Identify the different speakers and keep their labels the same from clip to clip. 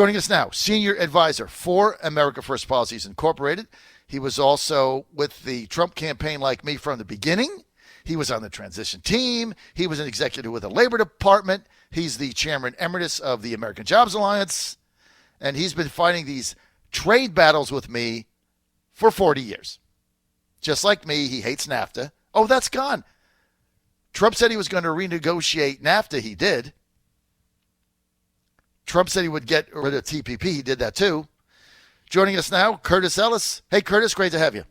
Speaker 1: Joining us now, senior advisor for America First Policies Incorporated. He was also with the Trump campaign like me from the beginning. He was on the transition team. He was an executive with the Labor Department. He's the chairman emeritus of the American Jobs Alliance. And he's been fighting these trade battles with me for 40 years. Just like me, he hates NAFTA. Oh, that's gone. Trump said he was going to renegotiate NAFTA. He did. Trump said he would get rid of TPP. He did that too. Joining us now, Curtis Ellis. Hey, Curtis, great to have you.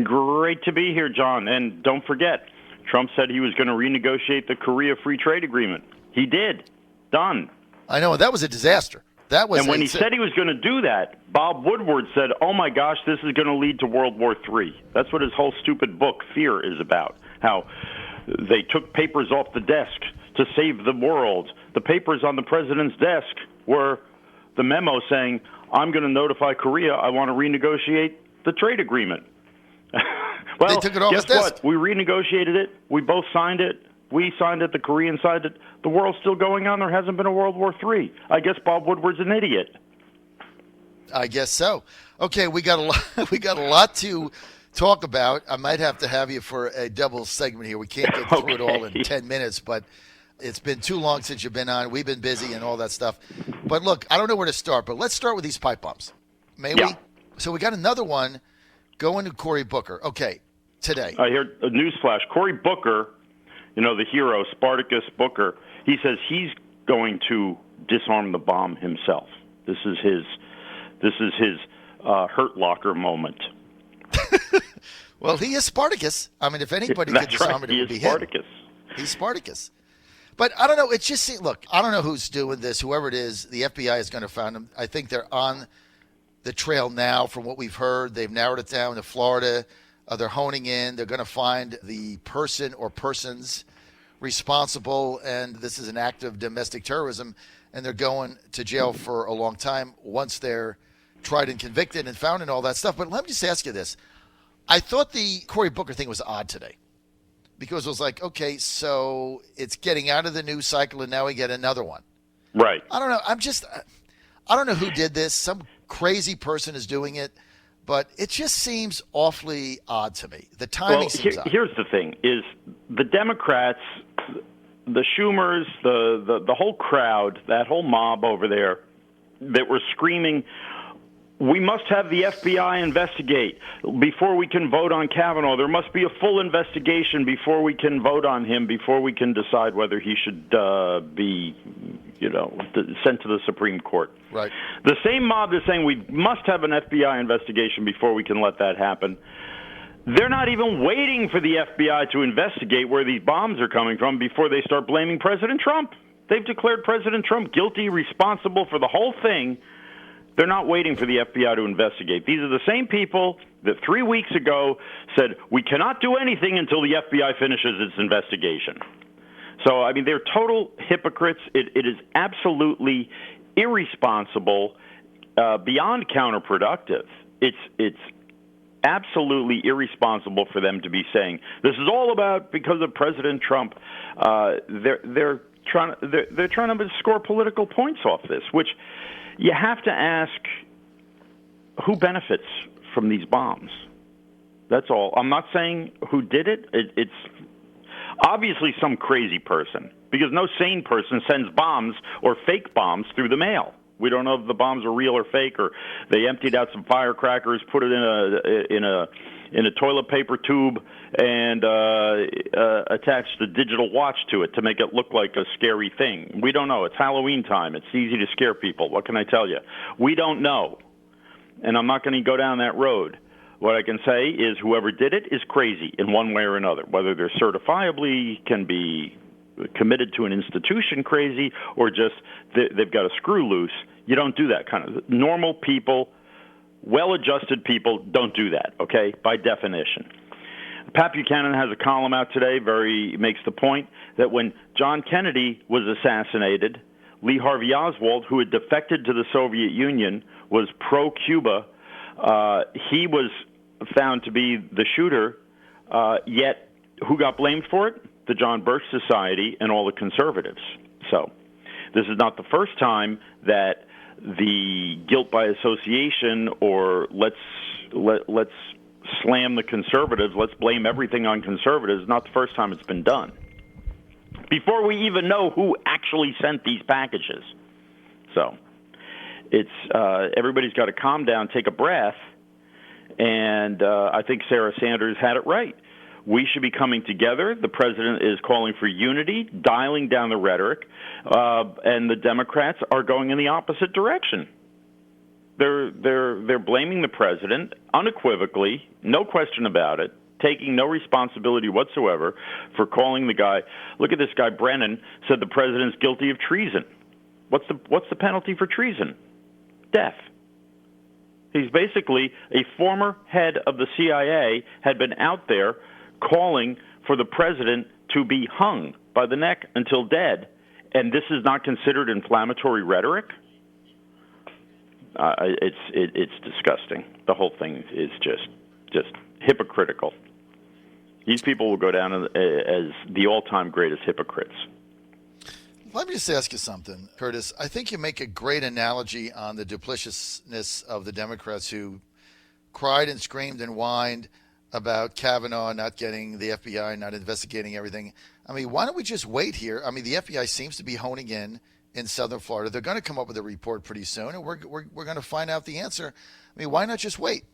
Speaker 2: Great to be here, John. And don't forget, Trump said he was going to renegotiate the Korea Free Trade Agreement. He did. Done.
Speaker 1: I know, and that was a disaster.
Speaker 2: And when he said he was going to do that, Bob Woodward said, oh, my gosh, this is going to lead to World War III. That's what his whole stupid book, Fear, is about, how they took papers off the desk to save the world. The papers on the president's desk were the memo saying, I'm going to notify Korea I want to renegotiate the trade agreement. Well,
Speaker 1: they took it off
Speaker 2: guess
Speaker 1: his desk.
Speaker 2: What? We renegotiated it. We both signed it. We signed it. The Koreans signed it. The world's still going on. There hasn't been a World War III. I guess Bob Woodward's an idiot.
Speaker 1: I guess so. Okay, we got a lot to talk about. I might have to have you for a double segment here. We can't get through it all in 10 minutes, but it's been too long since you've been on. We've been busy and all that stuff. But look, I don't know where to start, but let's start with these pipe bombs. May we? So we got another one going to Cory Booker. Okay, today.
Speaker 2: I hear a newsflash. Cory Booker, you know, the hero, Spartacus Booker, he says he's going to disarm the bomb himself. This is his Hurt Locker moment.
Speaker 1: Well, he is Spartacus. I mean, if anybody could disarm it, it would be
Speaker 2: Spartacus.
Speaker 1: Him. He's Spartacus. But I don't know. It just seems, look, I don't know who's doing this. Whoever it is, the FBI is going to find them. I think they're on the trail now from what we've heard. They've narrowed it down to Florida. They're honing in. They're going to find the person or persons responsible, and this is an act of domestic terrorism, and they're going to jail for a long time once they're tried and convicted and found and all that stuff. But let me just ask you this. I thought the Cory Booker thing was odd today because it was like, okay, so it's getting out of the news cycle, and now we get another one.
Speaker 2: Right.
Speaker 1: I don't know. I don't know who did this. Some crazy person is doing it, but it just seems awfully odd to me. The timing seems odd.
Speaker 2: Here's the thing, is the Democrats, the Schumers, the whole crowd, that whole mob over there that were screaming, we must have the FBI investigate before we can vote on Kavanaugh. There must be a full investigation before we can vote on him, before we can decide whether he should be, sent to the Supreme Court.
Speaker 1: Right.
Speaker 2: The same mob is saying we must have an FBI investigation before we can let that happen. They're not even waiting for the FBI to investigate where these bombs are coming from before they start blaming President Trump. They've declared President Trump guilty, responsible for the whole thing. They're not waiting for the FBI to investigate. These are the same people that 3 weeks ago said, we cannot do anything until the FBI finishes its investigation. So, I mean, they're total hypocrites. It is absolutely irresponsible, beyond counterproductive. It's absolutely irresponsible for them to be saying, this is all about because of President Trump. They're trying to score political points off this, which you have to ask, who benefits from these bombs? That's all. I'm not saying who did it. It's obviously some crazy person, because no sane person sends bombs or fake bombs through the mail. We don't know if the bombs are real or fake, or they emptied out some firecrackers, put it in a toilet paper tube, and attached a digital watch to it to make it look like a scary thing. We don't know. It's Halloween time. It's easy to scare people. What can I tell you? We don't know, and I'm not going to go down that road. What I can say is whoever did it is crazy in one way or another, whether they're certifiably can be committed to an institution crazy or just they've got a screw loose. You don't do that kind of. Normal people, well-adjusted people don't do that, okay, by definition. Pat Buchanan has a column out today, makes the point that when John Kennedy was assassinated, Lee Harvey Oswald, who had defected to the Soviet Union, was pro-Cuba. He was found to be the shooter, yet who got blamed for it? The John Birch Society and all the conservatives. So this is not the first time that the guilt by association, or let's slam the conservatives, let's blame everything on conservatives, is not the first time it's been done. Before we even know who actually sent these packages. So it's everybody's got to calm down, take a breath, and I think Sarah Sanders had it right. We should be coming together. The president is calling for unity, dialing down the rhetoric, and the Democrats are going in the opposite direction. They're blaming the president unequivocally, no question about it, taking no responsibility whatsoever for calling the guy. Look at this guy Brennan said the president's guilty of treason. What's the penalty for treason? Death. He's basically a former head of the CIA, had been out there calling for the president to be hung by the neck until dead, and this is not considered inflammatory rhetoric? It's disgusting. The whole thing is just hypocritical. These people will go down as the all-time greatest hypocrites.
Speaker 1: Let me just ask you something, Curtis. I think you make a great analogy on the duplicitousness of the Democrats who cried and screamed and whined about Kavanaugh not getting the FBI, not investigating everything. I mean, why don't we just wait here? I mean, the FBI seems to be honing in southern Florida. They're going to come up with a report pretty soon, and we're going to find out the answer. I mean, why not just wait?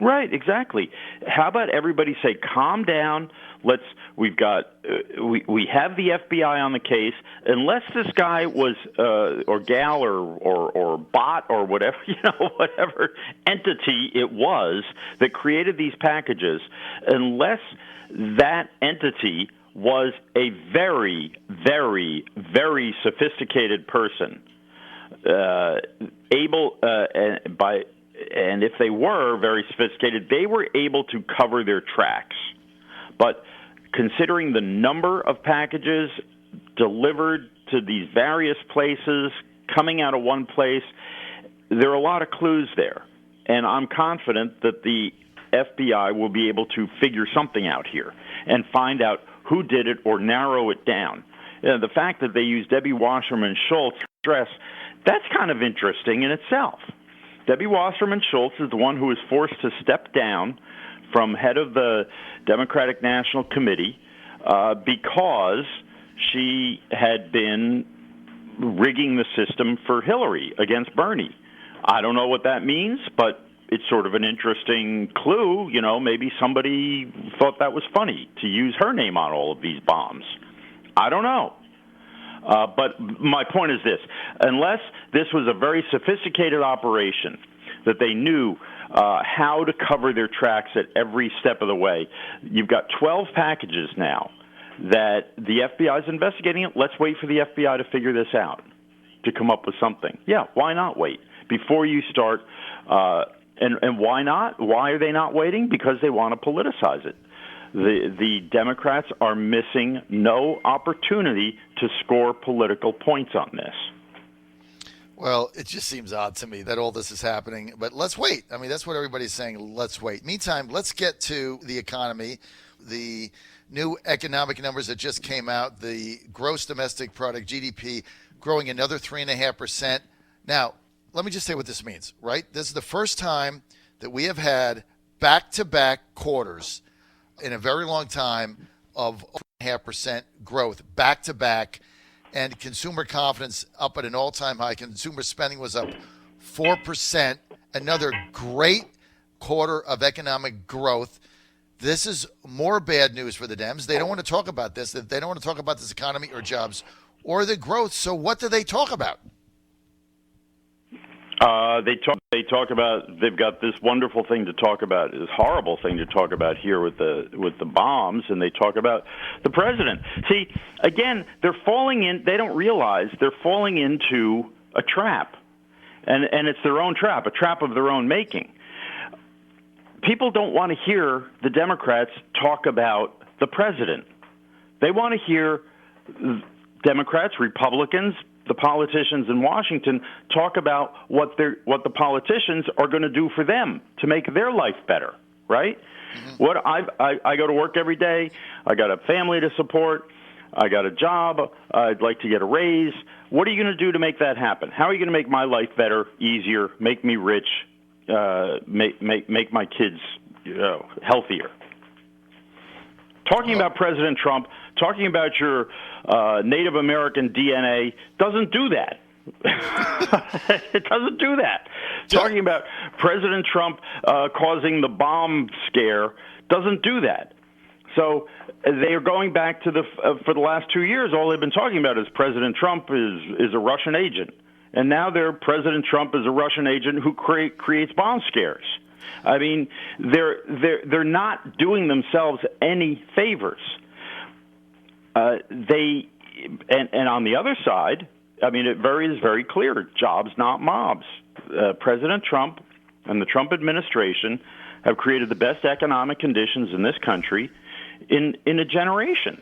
Speaker 2: Right, exactly. How about everybody say, calm down. We have the FBI on the case. Unless this guy was or gal or bot or whatever, whatever entity it was that created these packages, unless that entity was a very, very, very sophisticated person, and if they were very sophisticated, they were able to cover their tracks. But considering the number of packages delivered to these various places, coming out of one place, there are a lot of clues there. And I'm confident that the FBI will be able to figure something out here and find out who did it or narrow it down. The fact that they used Debbie Wasserman Schultz dress, that's kind of interesting in itself. Debbie Wasserman Schultz is the one who was forced to step down from head of the Democratic National Committee because she had been rigging the system for Hillary against Bernie. I don't know what that means, but it's sort of an interesting clue. Maybe somebody thought that was funny to use her name on all of these bombs. I don't know. But my point is this. Unless this was a very sophisticated operation that they knew how to cover their tracks at every step of the way, you've got 12 packages now that the FBI is investigating it. Let's wait for the FBI to figure this out, to come up with something. Yeah, why not wait? Before you start, and why not? Why are they not waiting? Because they want to politicize it. The Democrats are missing no opportunity to score political points on this.
Speaker 1: Well, it just seems odd to me that all this is happening, but let's wait. I mean, that's what everybody's saying. Let's wait. Meantime, let's get to the economy. The new economic numbers that just came out, the gross domestic product, GDP, growing another 3.5%. Now, let me just say what this means, right? This is the first time that we have had back-to-back quarters in a very long time of 3.5% growth, back-to-back, and consumer confidence up at an all-time high. Consumer spending was up 4%, another great quarter of economic growth. This is more bad news for the Dems. They don't want to talk about this. They don't want to talk about this economy or jobs or the growth. So what do they talk about?
Speaker 2: They talk about, they've got this wonderful thing to talk about, this horrible thing to talk about here with the bombs, and they talk about the president. See, again, they're falling in, they don't realize they're falling into a trap. And it's their own trap, a trap of their own making. People don't want to hear the Democrats talk about the president. They want to hear Democrats, Republicans, the politicians in Washington talk about what the politicians are going to do for them to make their life better, right? Mm-hmm. What I go to work every day. I got a family to support. I got a job. I'd like to get a raise. What are you going to do to make that happen? How are you going to make my life better, easier, make me rich, make my kids healthier? Talking about President Trump, talking about your Native American DNA doesn't do that. It doesn't do that. Talking about President Trump causing the bomb scare doesn't do that. So they are going back to for the last 2 years, all they've been talking about is President Trump is a Russian agent. And now President Trump is a Russian agent who creates bomb scares. I mean, they're not doing themselves any favors. And on the other side, I mean, it is very clear: jobs, not mobs. President Trump and the Trump administration have created the best economic conditions in this country in a generation.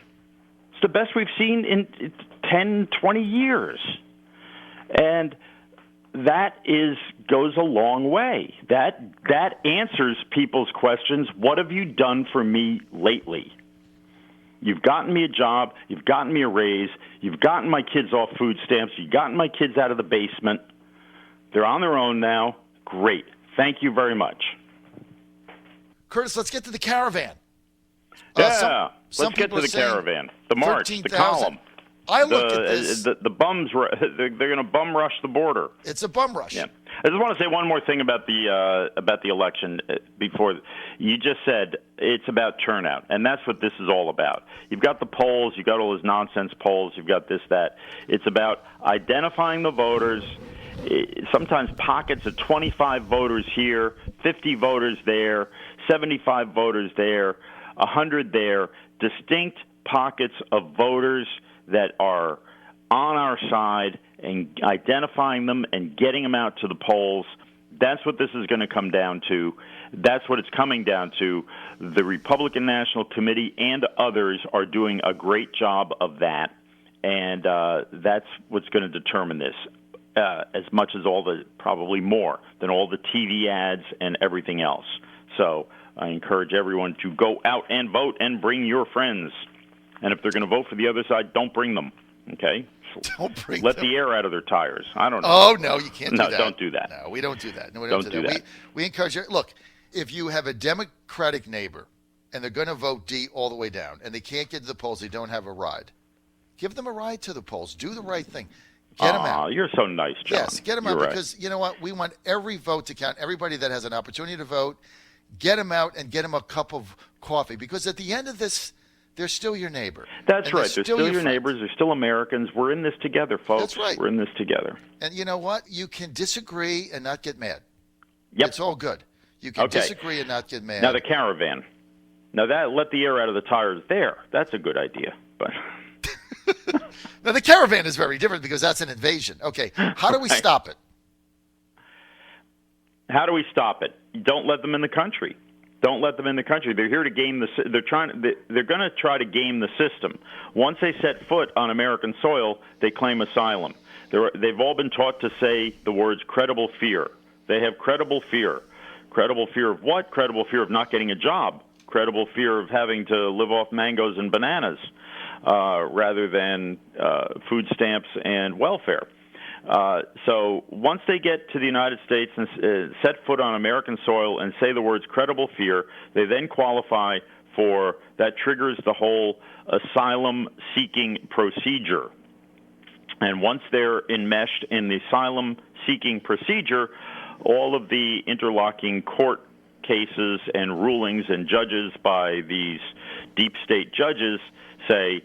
Speaker 2: It's the best we've seen in 10, 20 years. And that goes a long way. That answers people's questions. What have you done for me lately? You've gotten me a job. You've gotten me a raise. You've gotten my kids off food stamps. You've gotten my kids out of the basement. They're on their own now. Great. Thank you very much.
Speaker 1: Curtis, let's get to the caravan.
Speaker 2: Yeah, let's get to the caravan. The march,
Speaker 1: 13,
Speaker 2: the column.
Speaker 1: I looked at this.
Speaker 2: The bums, they're going to bum rush the border.
Speaker 1: It's a bum rush.
Speaker 2: Yeah. I just want to say one more thing about the election. Before you just said it's about turnout, and that's what this is all about. You've got the polls, you've got all those nonsense polls, you've got this, that. It's about identifying the voters. Sometimes pockets of 25 voters here, 50 voters there, 75 voters there, 100 there. Distinct pockets of voters that are on our side and identifying them and getting them out to the polls. That's what this is going to come down to. That's what it's coming down to. The Republican National Committee and others are doing a great job of that, and that's what's going to determine this, as much as probably more than all the TV ads and everything else. So I encourage everyone to go out and vote and bring your friends. And if they're going to vote for the other side, don't bring them, okay?
Speaker 1: Don't bring
Speaker 2: Let
Speaker 1: them.
Speaker 2: the air out of their tires. I don't know.
Speaker 1: Oh, no, you can't do that.
Speaker 2: No, don't do that.
Speaker 1: No, we don't do that. No, we
Speaker 2: don't do that.
Speaker 1: We encourage you. Look, if you have a Democratic neighbor and they're going to vote D all the way down and they can't get to the polls, they don't have a ride, give them a ride to the polls. Do the right thing. Get them out.
Speaker 2: You're so nice, John.
Speaker 1: Yes, get them out because, you know what, we want every vote to count. Everybody that has an opportunity to vote, get them out and get them a cup of coffee because at the end of this, they're still your neighbor.
Speaker 2: That's right. They're still your neighbors. They're still Americans. We're in this together, folks.
Speaker 1: That's right.
Speaker 2: We're in this together.
Speaker 1: And you know what? You can disagree and not get mad.
Speaker 2: Yep.
Speaker 1: It's all good. You can disagree and not get mad.
Speaker 2: Now the caravan. Now that let the air out of the tires there. That's a good idea. But
Speaker 1: now the caravan is very different because that's an invasion. Okay, how do we stop it?
Speaker 2: How do we stop it? Don't let them in the country. Don't let them in the country. They're here to game the. They're going to try to game the system. Once they set foot on American soil, they claim asylum. They've all been taught to say the words "credible fear." They have credible fear. Credible fear of what? Credible fear of not getting a job. Credible fear of having to live off mangoes and bananas rather than food stamps and welfare. So once they get to the United States and set foot on American soil and say the words credible fear, they then qualify for, that triggers the whole asylum-seeking procedure. And once they're enmeshed in the asylum-seeking procedure, all of the interlocking court cases and rulings and judges by these deep state judges say,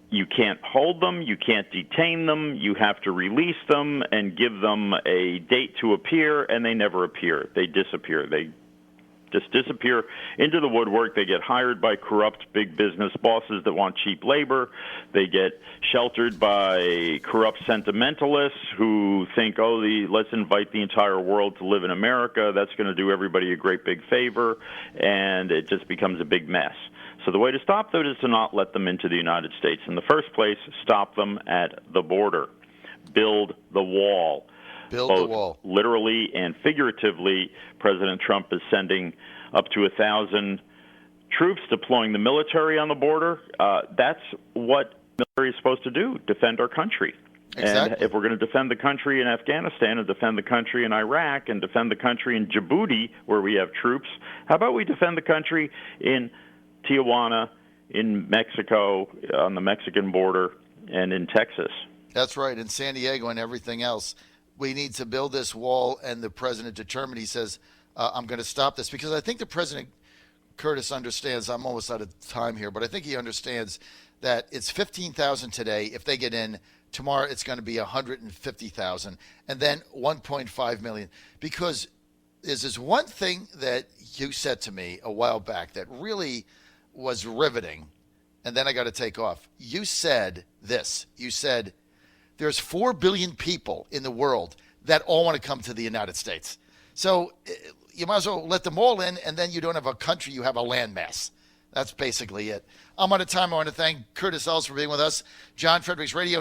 Speaker 2: you can't hold them, you can't detain them, you have to release them and give them a date to appear, and they never appear. They disappear. They just disappear into the woodwork. They get hired by corrupt big business bosses that want cheap labor. They get sheltered by corrupt sentimentalists who think, let's invite the entire world to live in America. That's going to do everybody a great big favor, and it just becomes a big mess. So the way to stop them is to not let them into the United States. In the first place, stop them at the border. Build the wall.
Speaker 1: Build
Speaker 2: Both
Speaker 1: the wall.
Speaker 2: literally and figuratively, President Trump is sending up to 1,000 troops, deploying the military on the border. That's what the military is supposed to do, defend our country.
Speaker 1: Exactly.
Speaker 2: And if we're going to defend the country in Afghanistan and defend the country in Iraq and defend the country in Djibouti, where we have troops, how about we defend the country in Tijuana, in Mexico, on the Mexican border, and in Texas?
Speaker 1: That's right, in San Diego and everything else. We need to build this wall, and the president determined, he says, I'm going to stop this. Because I think the president, Curtis, understands, I'm almost out of time here, but I think he understands that it's 15,000 today. If they get in, tomorrow it's going to be 150,000, and then 1.5 million. Because there's this one thing that you said to me a while back that really was riveting, and then I got to take off. You said this. You said, there's 4 billion people in the world that all want to come to the United States. So you might as well let them all in, and then you don't have a country, you have a landmass. That's basically it. I'm out of time. I want to thank Curtis Ellis for being with us. John Fredericks Radio